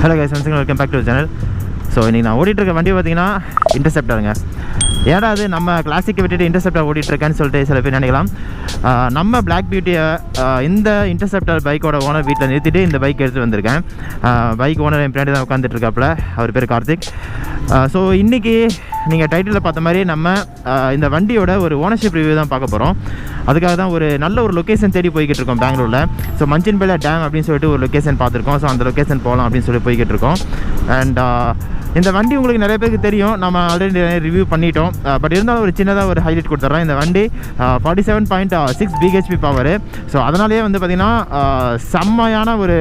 Hello guys, welcome back to the channel. So இன்னைக்கு நான் ஓடிட்டு இருக்க வண்டி பார்த்தீங்கன்னா இன்டர்செப்டருங்க. ஏன்னா அது நம்ம கிளாசிக்கை விட்டுட்டு இன்டர்செப்டர் ஓடிட்டு இருக்கேன்னு சொல்லிட்டு சில பேர் நினைக்கலாம். நம்ம பிளாக் பியூட்டியை இந்த இன்டர்செப்டர் பைக்கோட ஓனர் வீட்டில் நிறுத்திட்டு இந்த பைக் எடுத்துகிட்டு வந்திருக்கேன். பைக் ஓனர் என் பின்னாடி தான் உட்காந்துட்டு இருக்காப்புல. அவர் பேர் கார்த்திக். ஸோ இன்றைக்கி நீங்கள் டைட்டிலில் பார்த்த மாதிரி நம்ம இந்த வண்டியோட ஒரு ஓனர்ஷிப் ரிவ்யூ தான் பார்க்க போகிறோம். அதுக்காக தான் ஒரு நல்ல ஒரு லொக்கேஷன் தேடி போய்கிட்டு இருக்கோம் பெங்களூரில். ஸோ மஞ்சன்பேலை டேம் அப்படின்னு சொல்லிட்டு ஒரு லொக்கேஷன் பார்த்துருக்கோம். ஸோ அந்த லொக்கேஷன் போகலாம் அப்படின்னு சொல்லி போய்கிட்டு இருக்கோம். அண்ட் இந்த வண்டி உங்களுக்கு நிறைய பேருக்கு தெரியும், நம்ம ஆல்ரெடி ரிவ்யூ பண்ணிட்டோம். பட் இருந்தாலும் ஒரு சின்னதாக ஒரு ஹைலைட் கொடுத்துட்றோம். இந்த வண்டி 47.6 பிஹெச்பி பவர். ஸோ அதனாலேயே வந்து பார்த்திங்கன்னா செம்மையான ஒரு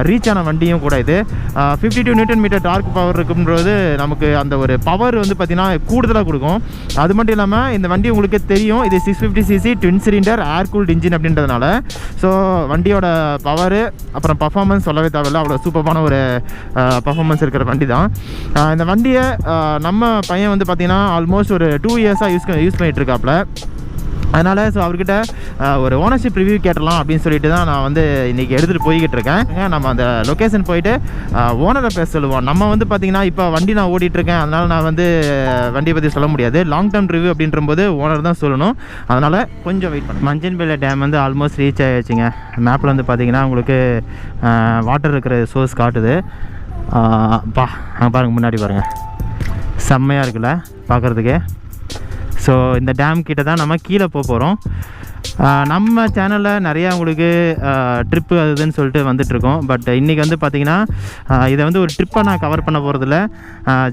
ரீச்சான வண்டியும் கூட. இது 52 நியூட்டன் மீட்டர் டார்க் பவர் இருக்குன்றது நமக்கு அந்த ஒரு பவர் வந்து பார்த்திங்கன்னா கூடுதலாக கொடுக்கும். அது மட்டும் இல்லாமல் இந்த வண்டி உங்களுக்கு தெரியும், இது 650cc ட்வின் சிலிண்டர் ஏர் கூல்டு இன்ஜின் அப்படின்றதுனால ஸோ வண்டியோட பவர் அப்புறம் பர்ஃபார்மன்ஸ் சொல்லவே தேவையில்லை, அவ்வளோ சூப்பரான ஒரு பர்ஃபார்மன்ஸ் இருக்கிற வண்டி தான். இந்த வண்டியை நம்ம பையன் வந்து பார்த்திங்கன்னா ஆல்மோஸ்ட் ஒரு 2 இயர்ஸாக யூஸ் பண்ணிகிட்ருக்காப்புல. அதனால் ஸோ அவர்கிட்ட ஒரு ஓனர்ஷிப் ரிவ்யூ கேட்டலாம் அப்படின்னு சொல்லிட்டு தான் நான் வந்து இன்றைக்கி எடுத்துகிட்டு போய்கிட்டு இருக்கேன். நம்ம அந்த லொக்கேஷன் போயிட்டு ஓனரை பேச சொல்லுவோம். நம்ம வந்து பார்த்திங்கன்னா இப்போ வண்டி நான் ஓடிட்டுருக்கேன், அதனால் நான் வந்து வண்டியை பற்றி சொல்ல முடியாது. லாங் டேர்ம் ரிவ்யூ அப்படின்றபோது ஓனர் தான் சொல்லணும். அதனால் கொஞ்சம் வெயிட் பண்ணேன். மஞ்சன்பேலை டேம் வந்து ஆல்மோஸ்ட் ரீச் ஆகிடுச்சிங்க. மேப்பில் வந்து பார்த்திங்கன்னா உங்களுக்கு வாட்டர் இருக்கிற சோர்ஸ் காட்டுது. அங்கே பாருங்கள், முன்னாடி பாருங்கள், செம்மையாக இருக்குல்ல பார்க்குறதுக்கே. ஸோ இந்த டேம் கிட்ட தான் நம்ம கீழே போகிறோம். நம்ம சேனலில் நிறையா உங்களுக்கு ட்ரிப்பு அதுன்னு சொல்லிட்டு வந்துட்டுருக்கோம். பட் இன்றைக்கி வந்து பார்த்திங்கன்னா இதை வந்து ஒரு ட்ரிப்பை நான் கவர் பண்ண போகிறதில்ல,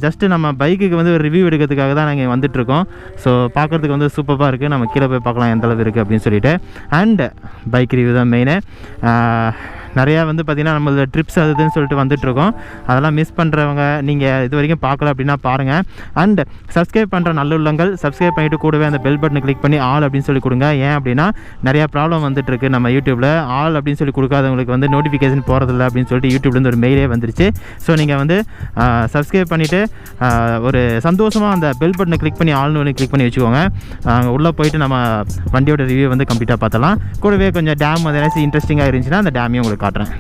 ஜஸ்ட்டு நம்ம பைக்குக்கு வந்து ஒரு ரிவ்யூ எடுக்கிறதுக்காக தான் நாங்கள் வந்துட்டுருக்கோம். ஸோ பார்க்குறதுக்கு வந்து சூப்பராக இருக்குது. நம்ம கீழே போய் பார்க்கலாம் எந்த அளவு இருக்குது அப்படின்னு சொல்லிட்டு. அண்ட் பைக் ரிவ்யூ தான் மெயினு. நிறையா வந்து பார்த்திங்கன்னா நம்மளோட ட்ரிப்ஸ் அதுன்னு சொல்லிட்டு வந்துட்டுருக்கோம். அதெல்லாம் மிஸ் பண்ணுறவங்க நீங்கள் இது வரைக்கும் பார்க்கல அப்படின்னா பாருங்கள். அண்ட் சப்ஸ்கிரைப் பண்ணுற நல்லுள்ளங்கள் சப்ஸ்கிரைப் பண்ணிவிட்டு கூடவே அந்த பெல் பட்டனை கிளிக் பண்ணி ஆல் அப்படின்னு சொல்லி கொடுங்க. ஏன் அப்படின்னா நிறையா ப்ராப்ளம் வந்துட்டுருக்கு நம்ம யூடியூப்பில். ஆல் அப்படின்னு சொல்லி கொடுக்காதவங்களுக்கு வந்து நோட்டிஃபிகேஷன் போகிறதில்ல அப்படின்னு சொல்லிட்டு யூடியூப்லேருந்து ஒரு மெயிலே வந்துருச்சு. ஸோ நீங்கள் வந்து சப்ஸ்கிரைப் பண்ணிவிட்டு ஒரு சந்தோஷமாக அந்த பெல் பட்டனை கிளிக் பண்ணி ஆல்னு ஒன்று கிளிக் பண்ணி வச்சுக்கோங்க. அங்கே உள்ளே போயிட்டு நம்ம வண்டியோட ரிவ்யூ வந்து கம்ப்ளீட்டாக பார்த்தலாம். கூடவே கொஞ்சம் டேம் அது ஏதாச்சும் இன்ட்ரெஸ்டிங்காக இருந்துச்சுன்னா அந்த டேமையும் உங்களுக்கு காட்டுறேன்.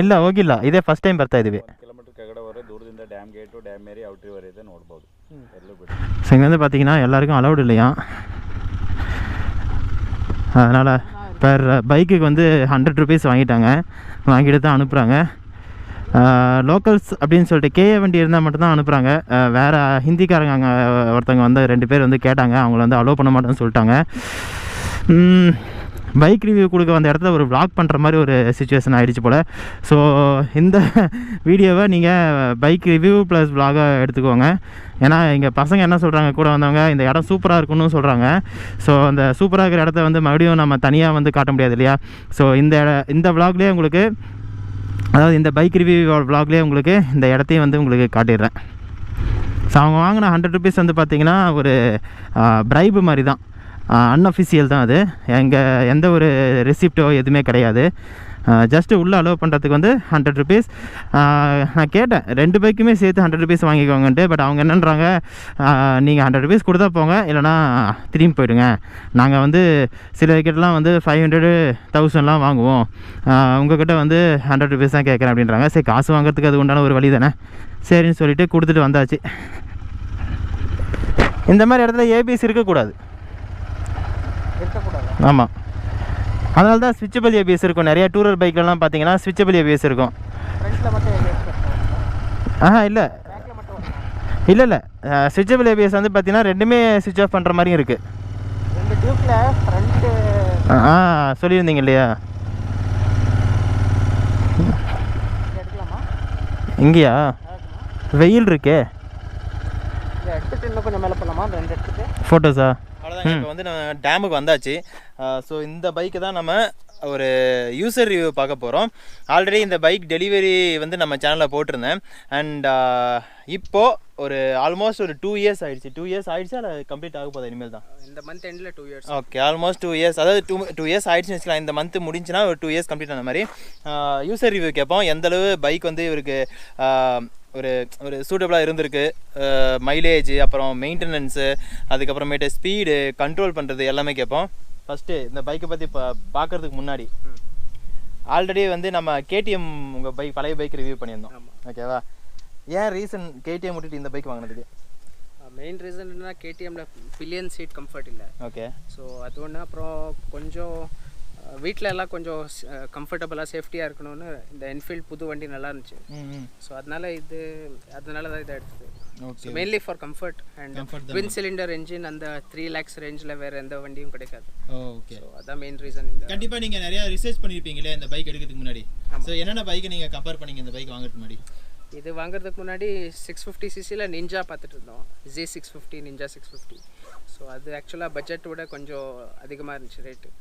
ಇಲ್ಲ ಹೋಗಿಲ್ಲ, ಇದೇ ಫಸ್ಟ್ ಟೈಮ್ ಬರ್ತಾ ಇದ್ದೀವಿ. ಡ್ಯಾಮ್ ಗೇಟು ಡ್ಯಾಮ್ ಏರಿ ಔಟ್ರಿ ವರೆದೆ ನೋಡ್ಬೋದು. ಎಲ್ಲೂ ಬಿಟ್ಟು ஸோ இங்கே வந்து பார்த்தீங்கன்னா எல்லாருக்கும் அலௌடு இல்லையா, அதனால் பெர் பைக்குக்கு வந்து 100 ருபீஸ் வாங்கிட்டாங்க. வாங்கிட்டு தான் அனுப்புகிறாங்க. லோக்கல்ஸ் அப்படின்னு சொல்லிட்டு கேஏ வண்டி இருந்தால் மட்டும்தான் அனுப்புகிறாங்க. வேறு ஹிந்திக்காரங்க அங்கே ஒருத்தவங்க வந்து 2 பேர் வந்து கேட்டாங்க, அவங்கள வந்து அலோவ் பண்ண மாட்டேன்னு சொல்லிட்டாங்க. பைக் ரிவ்யூ கொடுக்க வந்த இடத்துல ஒரு vlog பண்ணுற மாதிரி ஒரு சிச்சுவேஷன் ஆகிடுச்சு போல். ஸோ இந்த வீடியோவை நீங்கள் பைக் ரிவ்யூ ப்ளஸ் vlog-ஆக எடுத்துக்கோங்க. ஏன்னா இங்கே பசங்க என்ன சொல்கிறாங்க, கூட வந்தவங்க இந்த இடம் சூப்பராக இருக்குன்னு சொல்கிறாங்க. ஸோ அந்த சூப்பராக இருக்கிற இடத்த வந்து மறுபடியும் நம்ம தனியாக வந்து காட்ட முடியாது இல்லையா. ஸோ இந்த vlog-லேயே உங்களுக்கு, அதாவது இந்த பைக் ரிவ்யூ vlog-லேயே உங்களுக்கு இந்த இடத்தையும் வந்து உங்களுக்கு காட்டிடுறேன். ஸோ அவங்க வாங்கின 100 ருபீஸ் வந்து பார்த்திங்கன்னா ஒரு ப்ரைபு மாதிரி தான், அன்அஃபிஷியல் தான் அது. எந்த ஒரு ரெசிப்டோ எதுவுமே கிடையாது. ஜஸ்ட்டு உள்ளே அலோவ் பண்ணுறதுக்கு வந்து 100 ருபீஸ். நான் கேட்டேன் 2 பைக்குமே சேர்த்து 100 ருபீஸ் வாங்கிக்கோங்கன்ட்டு. பட் அவங்க என்னன்றாங்க, நீங்கள் 100 ருபீஸ் கொடுத்தா போங்க, இல்லைனா திரும்பி போயிடுங்க. நாங்கள் வந்து சில கிட்டலாம் வந்து 500 1000லாம் வாங்குவோம், உங்கள்கிட்ட வந்து 100 ருபீஸ் தான் கேட்குறேன் அப்படின்றாங்க. சரி, காசு வாங்குறதுக்கு அது உண்டான ஒரு வழி தானே, சரின்னு சொல்லிவிட்டு கொடுத்துட்டு வந்தாச்சு. இந்த மாதிரி இடத்துல ஏபிஎஸ் இருக்கக்கூடாது. ஆமாம், அதனால தான் ஸ்விட்சபிள் ஏபிஎஸ் இருக்கும். நிறைய டூரர் பைக்லலாம் பார்த்தீங்கன்னா ஸ்விட்சபிள் ஏபிஎஸ் இருக்கும். இல்லை ஸ்விட்சபிள் ஏபிஎஸ் வந்து பார்த்தீங்கன்னா ரெண்டுமே ஸ்விட்ச் ஆஃப் பண்ணுற மாதிரியும் இருக்குது. சொல்லியிருந்தீங்க இல்லையா. இங்கேயா வெயில் இருக்கே. ஃபோட்டோஸா அவ்வளோதான். இப்போ வந்து நம்ம டேமுக்கு வந்தாச்சு. ஸோ இந்த பைக்கு தான் நம்ம ஒரு யூசர் ரிவ்யூ பார்க்க போகிறோம். ஆல்ரெடி இந்த பைக் டெலிவரி வந்து நம்ம சேனலில் போட்டிருந்தேன். அண்ட் இப்போது ஒரு ஆல்மோஸ்ட் ஒரு 2 இயர்ஸ் ஆயிடுச்சு. 2 இயர்ஸ் ஆயிடுச்சு, அதை கம்ப்ளீட் ஆக போகுது இனிமேல் தான். இந்த மந்த் எண்டில் 2 இயர்ஸ். ஓகே, ஆல்மோஸ்ட் 2 இயர்ஸ், அதாவது 2 இயர்ஸ் ஆயிடுச்சுன்னு வச்சுக்கலாம். இந்த மந்த் முடிஞ்சுன்னா ஒரு 2 இயர்ஸ் கம்ப்ளீட் ஆன மாதிரி யூசர் ரிவ்யூ கேட்போம். எந்தளவு பைக் வந்து இவருக்கு ஒரு ஒரு சூட்டபுளாக இருந்திருக்கு, மைலேஜ், அப்புறம் மெயின்டெனன்ஸு, அதுக்கப்புறமேட்டு ஸ்பீடு கண்ட்ரோல் பண்ணுறது எல்லாமே கேட்போம். ஃபஸ்ட்டு இந்த பைக்கை பற்றி பார்க்குறதுக்கு முன்னாடி ஆல்ரெடி வந்து நம்ம கேடிஎம் உங்கள் பைக் பழைய பைக் ரிவ்யூ பண்ணியிருந்தோம். ஓகேவா? ஏன் ரீசன் கேடிஎம் விட்டுட்டு இந்த பைக் வாங்கினதுக்கு? மெயின் ரீசன் என்னன்னா கேடிஎம்மில் பில்லியன் சீட் கம்ஃபர்ட் இல்லை. ஓகே, ஸோ அது ஒன்று. அப்புறம் கொஞ்சம் வீட்டில் எல்லாம் கொஞ்சம் கம்ஃபர்டபுளாக சேஃப்டியாக இருக்கணும்னு இந்த என்ஃபீல்ட் புது வண்டி நல்லா இருந்துச்சு. ஸோ அதனால தான் இதை எடுத்தது. So mainly for comfort and twin cylinder engine அந்த 3 lakhs ரேஞ்சில் வேறு எந்த வண்டியும் கிடைக்காது. ஓகே, ஸோ அதான் மெயின் ரீசன். கண்டிப்பாக நீங்கள் நிறையா ரிசர்ச் பண்ணியிருப்பீங்களே இந்த பைக் எடுக்கிறதுக்கு முன்னாடி. ஸோ என்னென்ன பைக்கை நீங்கள் கம்பேர் பண்ணீங்க இந்த பைக் வாங்குறதுக்கு முன்னாடி? இது வாங்குறதுக்கு முன்னாடி 650cc நிஞ்சா பார்த்துட்டு இருந்தோம். Z650, ninja 650. ஸோ அது ஆக்சுவலாக பட்ஜெட் விட கொஞ்சம் அதிகமாக இருந்துச்சு ரேட்டு.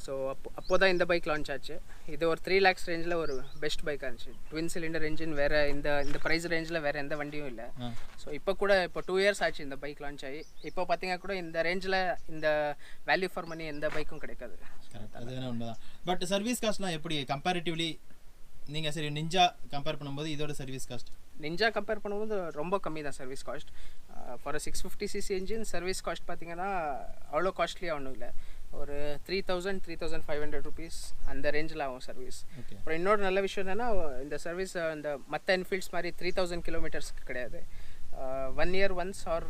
ஸோ அப்போ தான் இந்த பைக் லான்ச் ஆச்சு. இது ஒரு 3 lakhs ரேஞ்சில் ஒரு பெஸ்ட் பைக்காக இருந்துச்சு. ட்வின் சிலிண்டர் என்ஜின் வேறு இந்த ப்ரைஸ் ரேஞ்சில் வேறு எந்த வண்டியும் இல்லை. ஸோ இப்போ 2 இயர்ஸ் ஆச்சு இந்த பைக் லான்ச் ஆகி. இப்போ பார்த்தீங்கன்னா கூட இந்த ரேஞ்சில் இந்த வேல்யூ ஃபார் மணி எந்த பைக்கும் கிடைக்காது. அது வேணா உண்மைதான். பட் சர்வீஸ் காஸ்ட்லாம் எப்படி கம்பேரிட்டிவ்லி நீங்கள் சரி நிஞ்சா கம்பேர் பண்ணும்போது இதோட சர்வீஸ் காஸ்ட்? நிஞ்சா கம்பேர் பண்ணும்போது ரொம்ப கம்மி தான் service cost. For 650cc engine service cost பார்த்தீங்கன்னா அவ்வளோ காஸ்ட்லியாக ஒன்றும் இல்லை. ஒரு 3,000-3,500 rupees அந்த ரேஞ்சில் ஆகும் சர்வீஸ். அப்புறம் இன்னொரு நல்ல விஷயம் என்னென்னா இந்த சர்வீஸ் இந்த மற்ற என்ஃபீல்ட்ஸ் மாதிரி 3,000 kilometersக்கு கிடையாது. 1 year once or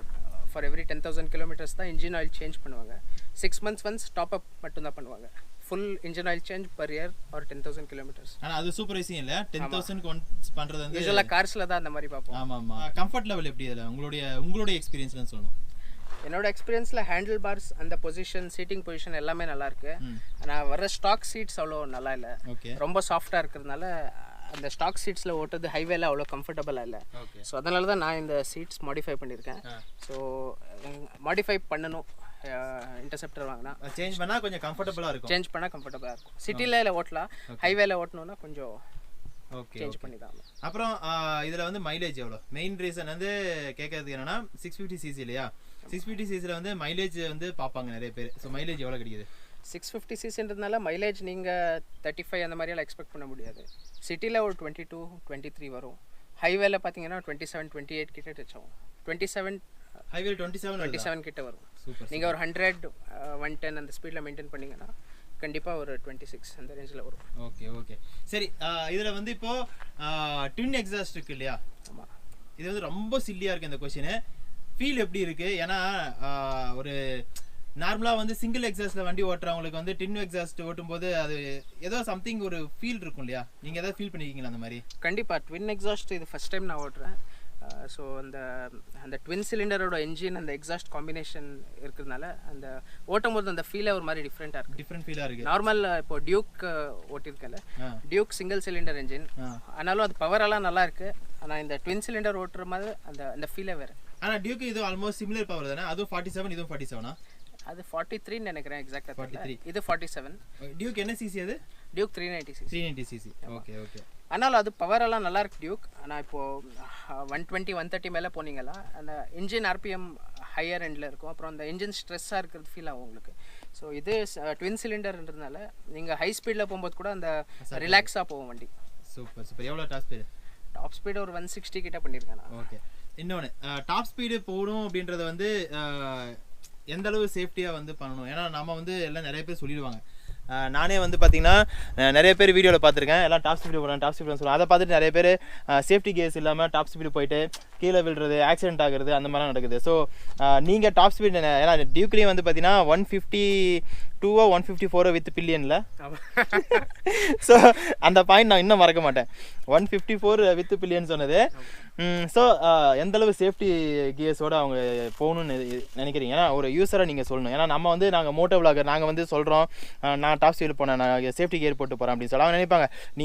for every 10,000 kilometers தான் இன்ஜின் ஆயில் சேஞ்ச் பண்ணுவாங்க. 6 months once டாப் அப் மட்டும்தான் பண்ணுவாங்க. Full engine oil change per year or 10,000 kilometers. ஆனால் அது சூப்பர் ஈஸியும் இல்லை. 10,000 ஒன்ஸ் பண்ணுறது வந்து யூஸ்வலாக கார்ஸில் தான் அந்த மாதிரி பார்ப்போம். ஆமாம். கம்ஃபர்ட் லெவல் எப்படி இதில் உங்களுடைய எக்ஸ்பீரியன்ஸ்லாம் சொல்லணும். என்னோட எக்ஸ்பீரியன்ஸில் ஹேண்டில் பார்ஸ் அந்த பொசிஷன், சீட்டிங் பொசிஷன் எல்லாமே நல்லா இருக்கு. ஆனால் வர ஸ்டாக் சீட்ஸ் அவ்வளோ நல்லா இல்லை. ரொம்ப சாஃப்டாக இருக்கிறதுனால அந்த ஸ்டாக் சீட்ஸில் ஓட்டுறது ஹைவேல அவ்வளோ கம்ஃபர்டபுளாக இல்லை. ஸோ அதனால தான் நான் இந்த சீட்ஸ் மாடிஃபை பண்ணியிருக்கேன். ஸோ மாடிஃபை பண்ணணும். இன்டர்செப்டர் வாங்கினா சேஞ்ச் பண்ணால் கொஞ்சம் கம்ஃபர்டபுளாக இருக்கும். சிட்டியில் ஓட்டலாம், ஹைவேல ஓட்டணும்னா கொஞ்சம் சேஞ்ச் பண்ணி தான். அப்புறம் இதில் வந்து மைலேஜ் எவ்வளோ? மெயின் ரீசன் வந்து கேட்கறதுக்கு என்னன்னா 650cc இல்லையா? 650cc வந்து மைலேஜ் வந்து பார்ப்பாங்க நிறைய பேர். ஸோ மைலேஜ் எவ்வளோ கிடைக்குது? 650cc மைலேஜ் நீங்கள் 35 அந்த மாதிரியெல்லாம் எக்ஸ்பெக்ட் பண்ண முடியாது. சிட்டியில் ஒரு 22-23 வரும். ஹைவேல பார்த்தீங்கன்னா 27-28 கிட்ட டச் ஆகும். 27 ஹைவே 27 கிட்ட வரும். நீங்கள் ஒரு 100-110 அந்த ஸ்பீடில் மெயின்டைன் பண்ணிங்கன்னா கண்டிப்பாக ஒரு 26 அந்த ரேஞ்சில் வரும். ஓகே சரி. இதில் வந்து இப்போது ட்வின் எக்ஸாஸ்ட் இருக்கு இல்லையா? ஆமாம். இது வந்து ரொம்ப சில்லியாக இருக்குது இந்த கொஸ்டின். ஃபீல் எப்படி இருக்குது? ஏன்னா ஒரு நார்மலாக வந்து சிங்கிள் எக்ஸாஸ்ட்டில் வண்டி ஓட்டுறவங்களுக்கு வந்து ட்வின் எக்ஸாஸ்ட் ஓட்டும்போது அது ஏதோ சம்திங் ஒரு ஃபீல் இருக்கும் இல்லையா? நீங்கள் எதாவது ஃபீல் பண்ணியிருக்கீங்களா அந்த மாதிரி? கண்டிப்பாக. ட்வின் எக்ஸாஸ்ட் இது ஃபஸ்ட் டைம் நான் ஓட்டுறேன். ஸோ அந்த ட்வின் சிலிண்டரோட என்ஜின் அந்த எக்ஸாஸ்ட் காம்பினேஷன் இருக்கிறதுனால அந்த ஓட்டும் போது அந்த ஃபீலே ஒரு மாதிரி டிஃப்ரெண்ட் ஃபீலாக இருக்குது. நார்மல் இப்போ டியூக் ஓட்டியிருக்கேன்ல, டியூக் சிங்கிள் சிலிண்டர் என்ஜின், ஆனாலும் அது பவரெல்லாம் நல்லா இருக்குது. ஆனால் இந்த ட்வின் சிலிண்டர் ஓட்டுற மாதிரி அந்த ஃபீலே வேறு. ஆனால் டியூக் இது ஆல்மோஸ்ட் சிமிலர் பவர் தானே? அதுவும் 47, இதுவும் 47. அது 43 நினைக்கிறேன் எக்ஸாக்டாக. 43. இது 47. டியூக் என்ன சிசி? அது டியூக் 390cc. ஓகே. ஆனாலும் அது பவரெல்லாம் நல்லா இருக்கு டியூக். ஆனால் இப்போது 120-130 மேலே போனீங்களா அந்த இன்ஜின் ஆர்பிஎம் ஹையர் எண்டில் இருக்கும். அப்புறம் அந்த இன்ஜின் ஸ்ட்ரெஸ்ஸாக இருக்கிறது ஃபீல் ஆகும் உங்களுக்கு. ஸோ இது ட்வின் சிலிண்டர்ன்றதுனால நீங்கள் ஹை ஸ்பீடில் போகும்போது கூட அந்த ரிலாக்ஸாக போகும் வண்டி. சூப்பர். எவ்வளோ டாப் ஸ்பீடு? ஒரு 160 கிட்ட பண்ணியிருக்கேன். ஓகே. இன்னொன்று டாப் ஸ்பீடு போகணும் அப்படின்றத வந்து எந்த அளவு சேஃப்டியாக வந்து பண்ணணும்? ஏன்னா நம்ம வந்து எல்லாம் நிறைய பேர் சொல்லிடுவாங்க. நானே வந்து பார்த்தீங்கன்னா நிறைய பேர் வீடியோவில் பார்த்துருக்கேன், எல்லாம் டாப் ஸ்பீடு சொல்லுவாங்க. அதை பார்த்துட்டு நிறைய பேர் சேஃப்டி கேஸ் இல்லாமல் டாப் ஸ்பீடு போயிட்டு கீழே விழுறது, ஆக்சிடென்ட் ஆகுறது அந்த மாதிரிலாம் நடக்குது. ஸோ நீங்கள் டாப் ஸ்பீடு ஏன்னா டியூக்லேயும் வந்து பார்த்தீங்கன்னா 152 154 வித் பில்லியனில். ஸோ அந்த பாயிண்ட் நான் இன்னும் மறக்க மாட்டேன். 154 வித் பில்லியன் சொன்னது. ஸோ எந்தளவு சேஃப்டி கியர்ஸோடு அவங்க போகணுன்னு நினைக்கிறீங்க? ஏன்னா ஒரு யூஸராக நீங்கள் சொல்லணும். ஏன்னா நம்ம வந்து நாங்கள் மோட்டோ விளாகர், நாங்கள் வந்து சொல்கிறோம் நான் டாப் ஸ்பீடில் போனேன், நான் சேஃப்டி கியர் போட்டு போகிறேன் அப்படின்னு சொல்லி அவங்க நினைப்பாங்க நீ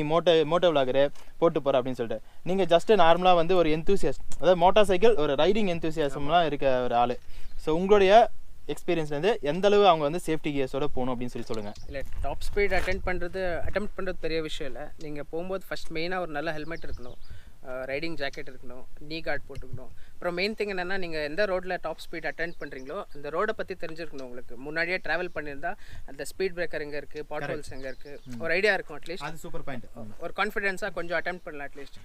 மோட்டோ விளாகரு போட்டு போகிற அப்படின்னு சொல்லிட்டு. நீங்கள் ஜஸ்ட்டு நார்மலாக வந்து ஒரு எந்தூசியாஸ்ட், அதாவது மோட்டார் சைக்கிள் ஒரு ரைடிங் எந்தூசியாசம்லாம் இருக்க ஒரு ஆள். ஸோ உங்களுடைய எக்ஸ்பீரியன்ஸ்லேருந்து எந்த அளவு அவங்க வந்து சேஃப்டி கியர்ஸோட போகணும் அப்படின்னு சொல்லுங்கள். இல்லை, டாப் ஸ்பீட் அட்டெம்ப்ட் பண்ணுறது பெரிய விஷயம் இல்லை. நீங்கள் போகும்போது ஃபஸ்ட் மெயினாக ஒரு நல்ல ஹெல்மெட் இருக்கணும், ரைடிங் ஜாக்கெட் இருக்கணும், நீ கார்டு போட்டுக்கணும். அப்புறம் மெயின் திங் என்னென்னா, நீங்கள் எந்த ரோட்டில் டாப் ஸ்பீட் அட்டெண்ட் பண்ணுறீங்களோ அந்த ரோடை பற்றி தெரிஞ்சிருக்கணும். உங்களுக்கு முன்னாடியே ட்ராவல் பண்ணியிருந்தா அந்த ஸ்பீட் பிரேக்கர் எங்கே இருக்குது, பாட் ஹோல்ஸ் எங்கே இருக்குது, ஒரு ஐடியா இருக்கும். அட்லீஸ்ட் அது சூப்பர் பாயிண்ட். ஒரு கான்ஃபிடென்ஸாக கொஞ்சம் அட்டெம்ட் பண்ணலாம் அட்லீஸ்ட்.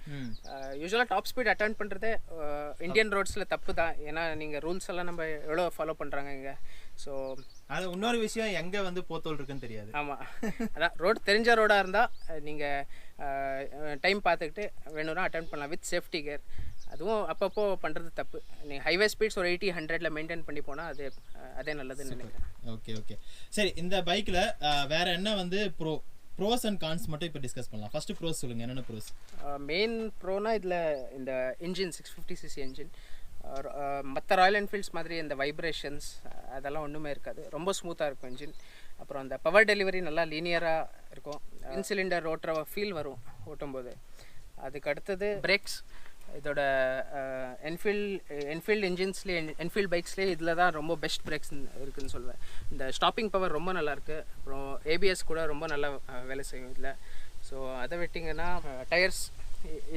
யூஸ்வலாக டாப் ஸ்பீட் அட்டெண்ட் பண்ணுறதே இந்தியன் ரோட்ஸில் தப்பு தான். ஏன்னா நீங்கள் ரூல்ஸ் எல்லாம் நம்ம எவ்வளோ ஃபாலோ பண்ணுறாங்க இங்கே. ஸோ அது இன்னொரு விஷயம், எங்கே வந்து போத்தோல் இருக்குன்னு தெரியாது. ஆமாம், அதான் ரோடு தெரிஞ்ச ரோடாக இருந்தால் நீங்கள் டைம் பார்த்துக்கிட்டு வேணும்னா அட்டெண்ட் பண்ணலாம் வித் சேஃப்டி கியர். அதுவும் அப்பப்போ பண்ணுறது தப்பு. நீங்கள் ஹைவே ஸ்பீட்ஸ் ஒரு 80-100 மெயின்டைன் பண்ணி போனால் அதே நல்லதுன்னு நினைக்கிறேன். ஓகே. சரி, இந்த பைக்கில் வேற என்ன வந்து ப்ரோஸ் அண்ட் கான்ஸ் மட்டும் இப்போ டிஸ்கஸ் பண்ணலாம். ஃபர்ஸ்ட் ப்ரோஸ் சொல்லுங்கள், என்னென்ன ப்ரோஸ்? மெயின் ப்ரோனா இதில் இந்த இன்ஜின் 650cc இன்ஜின். மற்ற ராயல் என்ஃபீல்ட்ஸ் மாதிரி இந்த வைப்ரேஷன்ஸ் அதெல்லாம் ஒன்றுமே இருக்காது, ரொம்ப ஸ்மூத்தாக இருக்கும் இன்ஜின். அப்புறம் அந்த பவர் டெலிவரி நல்லா லீனியராக இருக்கும், இன்சிலிண்டர் ஓட்டுற ஃபீல் வரும் ஓட்டும்போது. அதுக்கு அடுத்தது பிரேக்ஸ். இதோட என்ஃபீல்டு இன்ஜின்ஸ்லேயே, என்ஃபீல்டு பைக்ஸ்லேயே இதில் தான் ரொம்ப பெஸ்ட் பிரேக்ஸ் இருக்குதுன்னு சொல்லுவேன். இந்த ஸ்டாப்பிங் பவர் ரொம்ப நல்லாயிருக்கு. அப்புறம் ஏபிஎஸ் கூட ரொம்ப நல்லா வேலை செய்யும் இதில். ஸோ அதை விட்டிங்கன்னா டயர்ஸ்,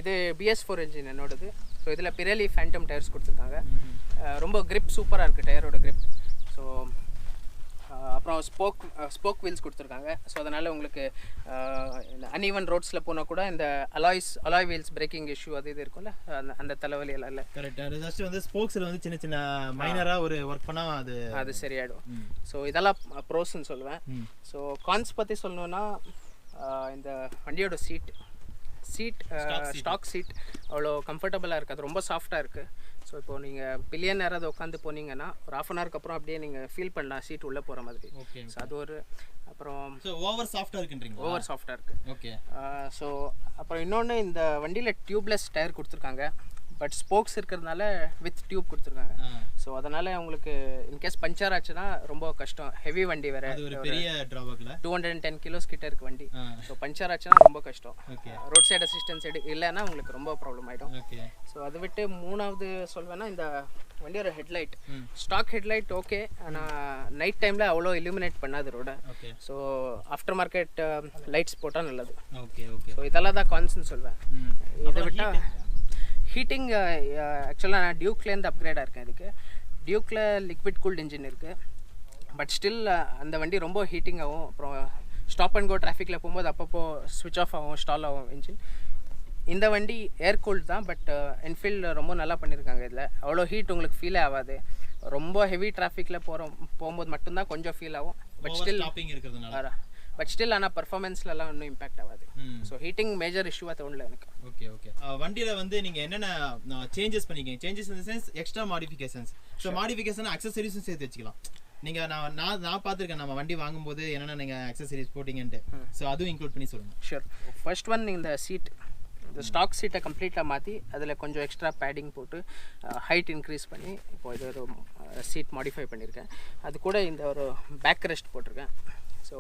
இது BS4 இன்ஜின் என்னோடது. ஸோ இதில் பிரெலி ஃபேண்டம் டயர்ஸ் கொடுத்துருக்காங்க. ரொம்ப கிரிப் சூப்பராக இருக்குது, டயரோட கிரிப். ஸோ அப்புறம் ஸ்போக் வீல்ஸ் கொடுத்துருக்காங்க. ஸோ அதனால் உங்களுக்கு அன்ஈவன் ரோட்ஸில் போனால் கூட இந்த அலாய் வீல்ஸ் பிரேக்கிங் இஷ்யூ அது இது இருக்கும்ல, அந்த தலைவலி எல்லாம் இல்லை. கரெக்டாக. ஜஸ்ட் வந்து ஸ்போக்ஸில் வந்து சின்ன சின்ன மைனராக ஒரு ஒர்க் பண்ணால் அது சரியாயிடும். ஸோ இதெல்லாம் ப்ரோஸ்ன்னு சொல்லுவேன். ஸோ கான்ஸ் பற்றி சொல்லணுன்னா, இந்த வண்டியோட சீட் ஸ்டாக் சீட் அவ்வளோ கம்ஃபர்டபுளாக இருக்குது, ரொம்ப சாஃப்டாக இருக்குது. ஸோ இப்போது நீங்கள் பில்லியன் யாராவது உட்காந்து போனீங்கன்னா ஒரு 1/2 hour அப்புறம் அப்படியே நீங்கள் ஃபீல் பண்ணலாம் சீட் உள்ளே போகிற மாதிரி. ஸோ அது ஒரு. அப்புறம் ஓவர் சாஃப்டாக இருக்குன்றீங்க? ஓவர் சாஃப்டாக இருக்குது. ஓகே. ஸோ அப்புறம் இன்னொன்று, இந்த வண்டியில் டியூப்லெஸ் டயர் கொடுத்துருக்காங்க, பட் ஸ்போக்ஸ் இருக்கிறதுனால வித் டியூப் கொடுத்துருக்காங்க. ஸோ அதனால் உங்களுக்கு இன்கேஸ் பஞ்சர் ஆச்சுன்னா ரொம்ப கஷ்டம். ஹெவி வண்டி வேறு, பெரிய ட்ராபேக்ல 210 kilos கிட்ட இருக்குது வண்டி. ஸோ பஞ்சர் ஆச்சுன்னா ரொம்ப கஷ்டம். ரோட் சைடு அசிஸ்டன்ஸ் இல்லைன்னா உங்களுக்கு ரொம்ப ப்ராப்ளம் ஆகிடும். ஸோ அதை விட்டு மூணாவது சொல்வேன்னா, இந்த வண்டியோட ஹெட்லைட். ஸ்டாக் ஹெட்லைட் ஓகே, ஆனால் நைட் டைமில் அவ்வளோ இலுமினேட் பண்ணாது ரோட. ஸோ ஆஃப்டர் மார்க்கெட் லைட்ஸ் போட்டால் நல்லது. ஸோ இதெல்லாம் தான் கான்ஸ்ன்னு சொல்வேன். இதை விட்டால் ஹீட்டிங், ஆக்சுவலாக நான் டியூக்லேருந்து அப்கிரேடாக இருக்கேன். இதுக்கு டியூக்கில் லிக்விட் கூல்ட் இன்ஜின் இருக்குது, பட் ஸ்டில் அந்த வண்டி ரொம்ப ஹீட்டிங் ஆகும். அப்புறம் ஸ்டாப் அண்ட் கோ டிராஃபிக்கில் போகும்போது அப்பப்போ ஸ்விட்ச் ஆஃப் ஆகும், ஸ்டால் ஆகும் இன்ஜின். இந்த வண்டி ஏர் கூல்ட் தான், பட் என்ஃபீல்டு ரொம்ப நல்லா பண்ணியிருக்காங்க. இதில் அவ்வளோ ஹீட் உங்களுக்கு ஃபீலே ஆகாது. ரொம்ப ஹெவி டிராஃபிக்கில் போகும்போது மட்டும்தான் கொஞ்சம் ஃபீல் ஆகும், பட் ஸ்டில் ஆனால் பர்ஃபார்மன்ஸ்லாம் இன்னும் இம்பாக்ட் ஆகாது. ஸோ ஹீட்டிங் மேஜர் இஷ்யூவாக தோணல எனக்கு. ஓகே. வண்டியில் வந்து நீங்கள் என்னென்ன சேஞ்சஸ் பண்ணிக்கீங்க? Changes in the sense extra modifications. So modification அக்சசரிஸும் சேர்த்து வச்சுக்கலாம். நீங்கள் நான் பார்த்துருக்கேன் நம்ம வண்டி வாங்கும்போது என்னென்ன நீங்கள் அக்சசரிஸ் போட்டிங்கன்ட்டு. ஸோ அதுவும் இன்க்ளூட் பண்ணி சொல்லுங்கள். ஷூர். ஃபர்ஸ்ட் ஒன், இந்த சீட், இந்த ஸ்டாக் சீட்டை கம்ப்ளீட்டாக மாற்றி அதில் கொஞ்சம் எக்ஸ்ட்ரா பேடிங் போட்டு ஹைட் இன்க்ரீஸ் பண்ணி இப்போ இது ஒரு சீட் மாடிஃபை பண்ணியிருக்கேன். அது கூட இந்த ஒரு பேக் ரெஸ்ட் போட்டிருக்கேன். ஸோ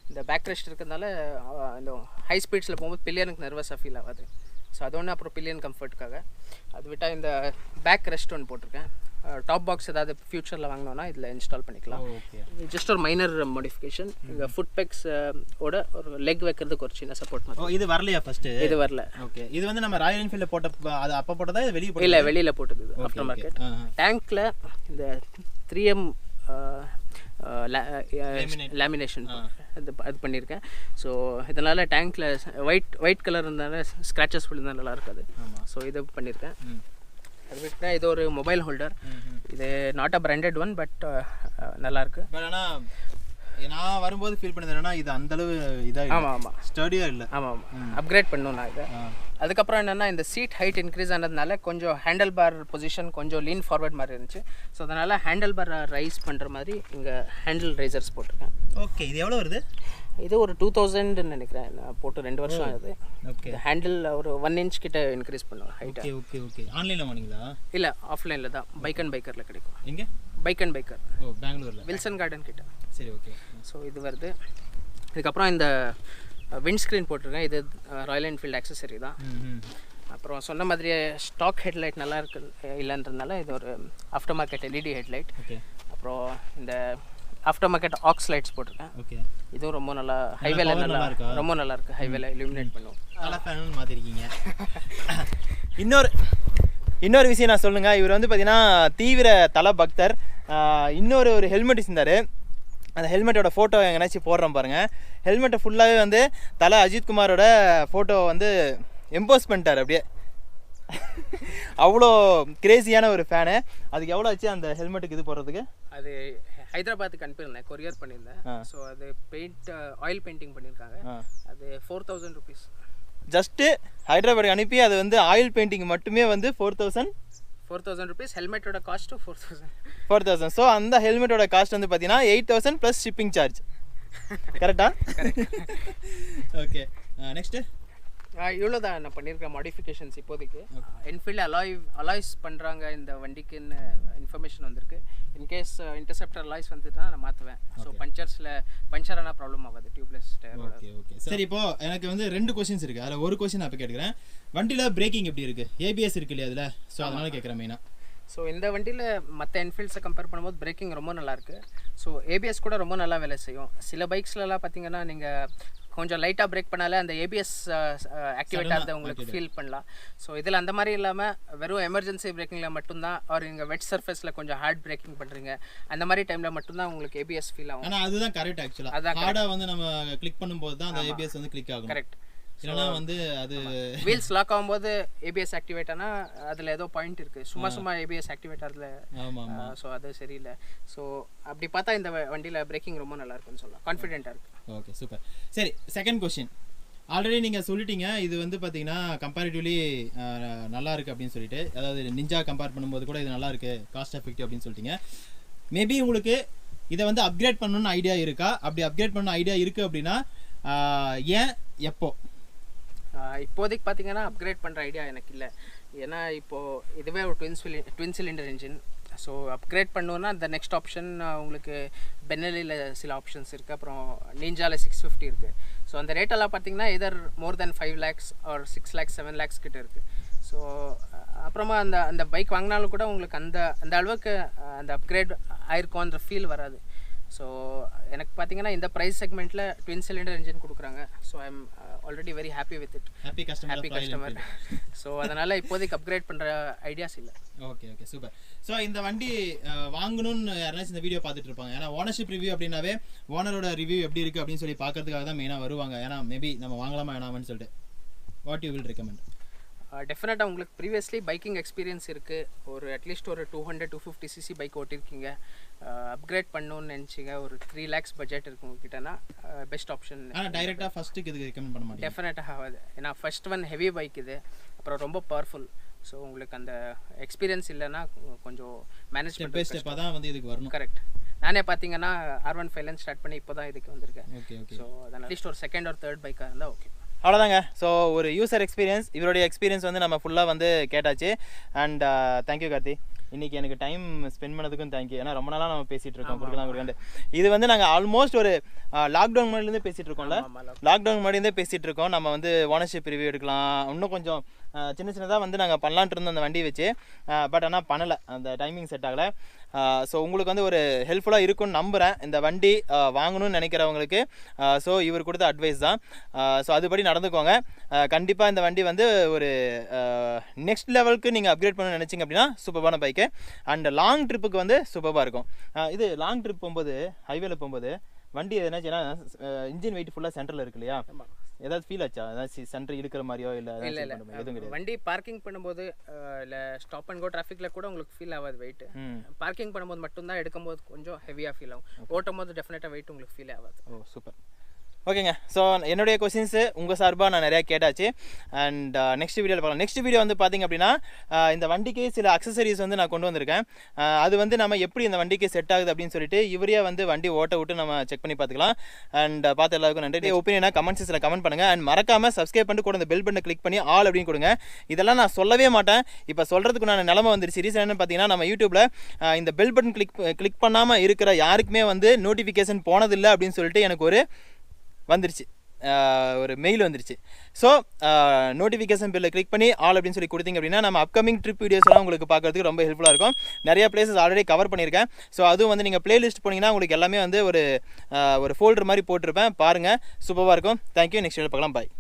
இந்த பேக் ரெஸ்ட் இருக்கிறதுனால இந்த ஹை ஸ்பீட்ஸில் போகும்போது பில்லியனுக்கு நர்வஸாக ஃபீல் ஆகாது. ஸோ அது ஒன்று. அப்புறம் பில்லியன் கம்ஃபர்ட்டுக்காக அது விட்டால் இந்த பேக் ரெஸ்ட் ஒன்று போட்டிருக்கேன். டாப் பாக்ஸ் ஏதாவது ஃபியூச்சரில் வாங்கினோன்னா இதில் இன்ஸ்டால் பண்ணிக்கலாம். ஜஸ்ட் ஒரு மைனர் மாடிஃபிகேஷன். இந்த ஃபுட் பெக்ஸ் ஓட ஒரு லெக் வைக்கிறதுக்கு ஒரு சின்ன சப்போர்ட் மாதிரி. இது வரலையா ஃபஸ்ட்டு? இது வரல. ஓகே. இது வந்து நம்ம ராயல் என்ஃபீல்டில் போட்ட அது அப்போ போட்டதா வெளியே போட்டு? இல்லை, வெளியில் போட்டது. இது ஆஃப்டர் மார்க்கெட். டேங்க்கில் இந்த 3M லேமினேஷன் அது பண்ணியிருக்கேன். ஸோ இதனால் டேங்க்கில் ஒயிட் கலர் இருந்தாலும் ஸ்க்ராச்சஸ் விழுந்தால் நல்லா இருக்காது. ஸோ இதை பண்ணியிருக்கேன். அது விட்டு இது ஒரு மொபைல் ஹோல்டர். இது not a branded one, but நல்லாயிருக்கு. பட் ஆனால் நான் வரும்போது ஃபீல் பண்ணது என்னன்னா, இது அந்தளவு இதாக ஆமாம் ஸ்டடியாக இல்லை. ஆமாம், அப்கிரேட் பண்ணணும் நான் இதை. அதுக்கப்புறம் என்னென்னா, இந்த சீட் ஹைட் இன்க்ரீஸ் ஆனதுனால கொஞ்சம் ஹேண்டில் பார் பொசிஷன் கொஞ்சம் லீன் ஃபார்வர்ட் மாதிரி இருந்துச்சு. ஸோ அதனால் ஹேண்டில் பார் ரைஸ் பண்ணுற மாதிரி இங்கே ஹேண்டில் ரைசர்ஸ் போட்டிருக்கேன். ஓகே. இது எவ்வளோ வருது? இது ஒரு 2000 நினைக்கிறேன். நான் போட்டு 2 வருஷம் ஆகுது. ஓகே. ஹேண்டில் ஒரு 1 inch கிட்ட இன்க்ரீஸ் பண்ணுவோம் ஹைட்டா. ஓகே. ஆன்லைனில் வாங்கிங்களா? இல்லை, ஆஃப்லைனில் தான். பைக் அண்ட் பைக்கரில் கிடைக்கும். எங்கே? Bike and biker. பெங்களூரில் வில்சன் கார்டன் கிட்ட. சரி, ஓகே. ஸோ இது வருது. இதுக்கப்புறம் இந்த விண்ட் ஸ்க்ரீன் போட்டிருக்கேன். இது ராயல் என்ஃபீல்டு ஆக்சசரி தான். அப்புறம் சொன்ன மாதிரியே ஸ்டாக் ஹெட்லைட் நல்லா இருக்கு இல்லைன்றதுனால இது ஒரு after market LED headlight. Okay. அப்புறம் இந்த ஆஃப்டர் மார்க்கெட் ஆக்ஸ் லைட்ஸ் போட்டிருக்கேன். ஓகே. இதுவும் ரொம்ப நல்லா ஹைவேல நல்லா ரொம்ப நல்லா இருக்குது. ஹைவேல இலுமினேட் பண்ணுவோம். நல்லா ஃபேன் மாற்றிருக்கீங்க. இன்னொரு விஷயம் நான் சொல்லுங்கள், இவர் வந்து பார்த்தீங்கன்னா தீவிர தலை பக்தர். இன்னொரு ஹெல்மெட் இருந்தார், அந்த ஹெல்மெட்டோட ஃபோட்டோ எங்கேனாச்சும் போடுறோம் பாருங்கள். ஹெல்மெட்டை ஃபுல்லாகவே வந்து தலை அஜித்குமாரோட ஃபோட்டோ வந்து எம்போஸ் பண்ணிட்டார் அப்படியே. அவ்வளோ கிரேசியான ஒரு ஃபேனு. அதுக்கு எவ்வளோ ஆச்சு அந்த ஹெல்மெட்டுக்கு இது போடுறதுக்கு? அது ஹைதராபாத்துக்கு அனுப்பியிருந்தேன், கொரியர் பண்ணியிருந்தேன். ஸோ அது ஆயில் பெயிண்டிங் பண்ணியிருக்காங்க. அது 4000 rupees. ஜஸ்ட்டு ஹைதராபாத்துக்கு அனுப்பி அது வந்து ஆயில் பெயிண்டிங் மட்டுமே வந்து 4000 rupees. ஹெல்மெட்டோட காஸ்ட்டு 4000. ஸோ அந்த ஹெல்மெட்டோட காஸ்ட் வந்து பார்த்தீங்கன்னா 8000 ப்ளஸ் ஷிப்பிங் சார்ஜ். கரெக்டா? ஓகே. நெக்ஸ்ட்டு இவ்வளோ தான் நான் பண்ணியிருக்கேன் மாடிஃபிகேஷன்ஸ் இப்போதைக்கு. என்ஃபீல்டு அலாய்ஸ் பண்ணுறாங்க இந்த வண்டிக்குன்னு இன்ஃபர்மேஷன் வந்திருக்கு. இன்கேஸ் இன்டர்செப்டர் அலாய்ஸ் வந்துட்டுனா நான் மாற்றுவேன். ஸோ பஞ்சர் ஆனால் ப்ராப்ளம் ஆகாது டியூப்லெஸ் டயர். ஓகே. சரி, இப்போ எனக்கு வந்து 2 கொஸ்டின்ஸ் இருக்குது. அதில் ஒரு கொஸ்டின் நான் இப்போ கேட்குறேன். வண்டியில் பிரேக்கிங் எப்படி இருக்குது? ஏபிஎஸ் இருக்கு இல்லையா அதில்? ஸோ அதனால் கேட்குறேன் மெயினாக. ஸோ இந்த வண்டியில் மற்ற என்ஃபீல்ட்ஸை கம்பேர் பண்ணும்போது பிரேக்கிங் ரொம்ப நல்லாயிருக்கு. ஸோ ஏபிஎஸ் கூட ரொம்ப நல்லா வேலை செய்யும். சில பைக்ஸ்லலாம் பார்த்தீங்கன்னா நீங்கள் கொஞ்சம் லைட்டாக பிரேக் பண்ணாலே அந்த ஏபிஎஸ் ஆக்டிவேட் ஆகிறத உங்களுக்கு ஃபீல் பண்ணலாம். ஸோ இதில் அந்த மாதிரி இல்லாமல் வெறும் எமர்ஜென்சி பிரேக்கிங்கில் மட்டும்தான், ஒரு நீங்கள் வெட் சர்ஃபேஸில் கொஞ்சம் ஹார்ட் பிரேக்கிங் பண்ணுறீங்க அந்த மாதிரி டைமில் மட்டும்தான் உங்களுக்கு ஏபிஎஸ் ஃபீல் ஆகும். ஆனால் அதுதான் கரெக்ட். ஆக்சுவலாக அதான் ஹார்டாக வந்து நம்ம கிளிக் பண்ணும்போது தான் அந்த ஏபிஎஸ் வந்து கிளிக் ஆகும். கரெக்ட். இல்லைனா வந்து அது வீல்ஸ் லாக் ஆகும்போது ஏபிஎஸ் ஆக்டிவேட் ஆனால் அதில் ஏதோ பாயிண்ட் இருக்குது. சும்மா ஏபிஎஸ் ஆக்டிவேட் ஆகிறதுல. ஸோ அது சரியில்லை. ஸோ அப்படி பார்த்தா இந்த வண்டியில் பிரேக்கிங் ரொம்ப நல்லா இருக்குன்னு சொல்லலாம். கான்ஃபிடென்ட்டாக இருக்குது. Okay, super. சரி, செகண்ட் கொஸ்டின். ஆல்ரெடி நீங்கள் சொல்லிட்டீங்க இது வந்து பார்த்தீங்கன்னா கம்பேரிட்டிவ்லி நல்லா இருக்குது அப்படின்னு சொல்லிட்டு, அதாவது நிஞ்சா கம்பேர் பண்ணும்போது கூட இது நல்லா இருக்குது, காஸ்ட் எஃபெக்டிவ் அப்படின்னு சொல்லிட்டீங்க. மேபி உங்களுக்கு இதை வந்து அப்கிரேட் பண்ணணும்னு ஐடியா இருக்கா? அப்படி அப்கிரேட் பண்ண ஐடியா இருக்குது அப்படின்னா ஏன், எப்போ? இப்போதைக்கு பார்த்தீங்கன்னா அப்கிரேட் பண்ணுற ஐடியா எனக்கு இல்லை. ஏன்னா இப்போது இதுவே ஒரு twin cylinder engine. So upgrade பண்ணணுன்னா இந்த நெக்ஸ்ட் ஆப்ஷன் உங்களுக்கு பென்னலியில் சில ஆப்ஷன்ஸ் இருக்குது. அப்புறம் நிஞ்சாவில் 650 இருக்குது. ஸோ அந்த ரேட்டெல்லாம் பார்த்தீங்கன்னா எதர் மோர் தென் 5 lakhs ஆர் 6 lakhs 7 lakhs கிட்ட இருக்குது. ஸோ அப்புறமா அந்த பைக் வாங்கினாலும் கூட உங்களுக்கு அந்த அளவுக்கு அந்த அப்கிரேட் ஆயிருக்கோன்ற ஃபீல் வராது. ஸோ எனக்கு பார்த்தீங்கன்னா இந்த ப்ரைஸ் செக்மெண்ட்டில் ட்வின் சிலிண்டர் இன்ஜின் கொடுக்குறாங்க. So I am already very happy with it. Happy customer. So அதனால் இப்போதைக்கு அப்கிரேட் பண்ணுற ஐடியாஸ் இல்லை. Okay, super. ஸோ இந்த வண்டி வாங்கணும்னு யாராச்சும் இந்த வீடியோ பார்த்துட்டு இருப்பாங்க. ஏன்னா ஓனர்ஷிப் ரிவ்யூ அப்படின்னாவே ஓனரோட ரிவ்யூ எப்படி இருக்குது அப்படின்னு சொல்லி பார்க்கறதுக்காக தான் மெயினாக வருவாங்க. ஏன்னா மேபி நம்ம வாங்கலாமா வேணாமான்னு சொல்லிட்டு. What you will recommend? டெஃபினட்டாக உங்களுக்கு ப்ரீவியஸ்லி பைக்கிங் எக்ஸ்பீரியன்ஸ் இருக்குது, ஒரு அட்லீஸ்ட் ஒரு 200-250 cc பைக் ஓட்டிருக்கீங்க, அப்கிரேட் பண்ணணும்னு நினச்சிங்க, ஒரு 3 lakhs பட்ஜெட் இருக்கு உங்ககிட்டனா பெஸ்ட் ஆப்ஷன். டைரெக்டாக ஃபஸ்ட்டுக்கு இதுக்கு ரெக்கமெண்ட் பண்ண மாட்டேன். டெஃபினட்டாக ஆகாது. ஏன்னா ஃபர்ஸ்ட் ஒன் ஹெவி பைக் இது, அப்புறம் ரொம்ப பவர்ஃபுல். ஸோ உங்களுக்கு அந்த எக்ஸ்பீரியன்ஸ் இல்லைன்னா கொஞ்சம் மேனேஜ் ஸ்டெப்பாக தான் வந்து இதுக்கு வரணும். கரெக்ட். நானே பார்த்தீங்கன்னா R15 ஸ்டார்ட் பண்ணி இப்போ தான் இதுக்கு வந்திருக்கேன். ஓகே. ஸோ அதனால் அட்லீஸ்ட் ஒரு செகண்ட் ஆர் தேர்ட் பைக்காக இருந்தால் ஓகே. அவ்வளோதாங்க. ஸோ ஒரு யூசர் எக்ஸ்பீரியன்ஸ், இவருடைய எக்ஸ்பீரியன்ஸ் வந்து நம்ம ஃபுல்லாக வந்து கேட்டாச்சு. அண்ட் தேங்க்யூ கார்த்தி, இன்றைக்கி எனக்கு டைம் ஸ்பெண்ட் பண்ணதுக்கும் தேங்க்யூ. ஏன்னா ரொம்ப நாளாக நம்ம பேசிகிட்டு இருக்கோம் கொடுக்கலாம். இது வந்து நாங்கள் ஆல்மோஸ்ட் ஒரு லாக்டவுன் முன்னாடிலேருந்தே பேசிகிட்டு இருக்கோம்ல, லாக்டவுன் முன்னாடியிருந்தே பேசிகிட்டு இருக்கோம். நம்ம வந்து ஓனர்ஷிப் ரிவ்யூ எடுக்கலாம், இன்னும் கொஞ்சம் சின்னதாக வந்து நாங்கள் பண்ணலான்ட்டு இருந்தோம் அந்த வண்டி வச்சு. பட் ஆனால் பண்ணலை, அந்த டைமிங் செட் ஆகலை. ஸோ உங்களுக்கு வந்து ஒரு ஹெல்ப்ஃபுல்லாக இருக்கும்னு நம்புகிறேன் இந்த வண்டி வாங்கணும்னு நினைக்கிறவங்களுக்கு. ஸோ இவர் கொடுத்த அட்வைஸ் தான். ஸோ அதுபடி நடந்துக்கோங்க. கண்டிப்பாக இந்த வண்டி வந்து ஒரு நெக்ஸ்ட் லெவலுக்கு நீங்கள் அப்கிரேட் பண்ணணும்னு நினச்சிங்க அப்படின்னா சூப்பரான பைக்கு. அண்ட் லாங் ட்ரிப்புக்கு வந்து சூப்பராக இருக்கும். இது லாங் ட்ரிப் போகும்போது, ஹைவேல போகும்போது வண்டி எதுனாச்சுன்னா இன்ஜின் வெயிட் ஃபுல்லாக சென்டரில் இருக்கு இல்லையா, ஏதாவது ஃபீல் ஆச்சா? ஏதாச்சும் சென்டர் இழுக்கிற மாதிரியோ இல்லை? எதுவும் கிடையாது. வண்டி பார்க்கிங் பண்ணும்போது இல்லை ஸ்டாப் அண்ட் கோ டிராஃபிக்கில் கூட உங்களுக்கு ஃபீல் ஆகாது வெயிட். பார்க்கிங் பண்ணும்போது மட்டும்தான் எடுக்கும்போது கொஞ்சம் ஹெவியாக ஃபீல் ஆகும். ஓட்டும் போது டெஃபினட்டாக வெயிட் உங்களுக்கு ஃபீல் ஆகாது. ஓ சூப்பர். ஓகேங்க. ஸோ என்னுடைய கொஸ்டின்ஸு உங்கள் சார்பாக நான் நிறையா கேட்டாச்சு. அண்ட் நெக்ஸ்ட் வீடியோவில் பார்க்கலாம். நெக்ஸ்ட் வீடியோ வந்து பார்த்திங்க அப்படின்னா இந்த வண்டிக்கு சில அக்சசரிஸ் வந்து நான் கொண்டு வந்திருக்கேன். அது வந்து நம்ம எப்படி இந்த வண்டிக்கு செட் ஆகுது அப்படின்னு சொல்லிட்டு இவரே வந்து வண்டி ஓட்ட விட்டு நம்ம செக் பண்ணி பார்த்துக்கலாம். அண்ட் பார்த்து எல்லாருக்கும் நன்றி. ஒப்பீனியனாக கமெண்ட் செக்ஷனில் கமெண்ட் பண்ணுங்கள். அண்ட் மறக்காமல் சப்ஸ்கிரைப் பண்ணிட்டு கூட இந்த பெல் பட்டனை கிளிக் பண்ணி ஆல் அப்படின்னு கொடுங்க. இதெல்லாம் நான் சொல்லவே மாட்டேன், இப்போ சொல்கிறதுக்கு நான் நிலமை வந்துருச்சு. ரீசன் என்னன்னு பார்த்தீங்கன்னா நம்ம யூடியூப்பில் இந்த பெல் பட்டன் கிளிக் பண்ணாமல் இருக்கிற யாருக்குமே வந்து நோட்டிஃபிகேஷன் போனதில்லை அப்படின்னு சொல்லிட்டு எனக்கு ஒரு வந்துருச்சு. ஒரு மெயில் வந்துருச்சு. ஸோ நோட்டிஃபிகேஷன் பில்லை கிளிக் பண்ணி ஆல் அப்படின்னு சொல்லி கொடுத்தீங்க அப்படின்னா நம்ம அப்கமிங் ட்ரிப் வீடியோஸ்லாம் உங்களுக்கு பார்க்குறதுக்கு ரொம்ப ஹெல்ப்ஃபுல்லாக இருக்கும். நிறைய பிளேசஸ் ஆல்ரெடி கவர் பண்ணியிருக்கேன். ஸோ அதுவும் வந்து நீங்கள் பிளேலிஸ்ட் போனீங்கன்னா உங்களுக்கு எல்லாமே வந்து ஒரு ஃபோல்டர் மாதிரி போட்டிருப்பேன். பாருங்கள், சூப்பராக இருக்கும். தேங்க்யூ. நெக்ஸ்ட் வீடியோ பார்க்கலாம். பாய்.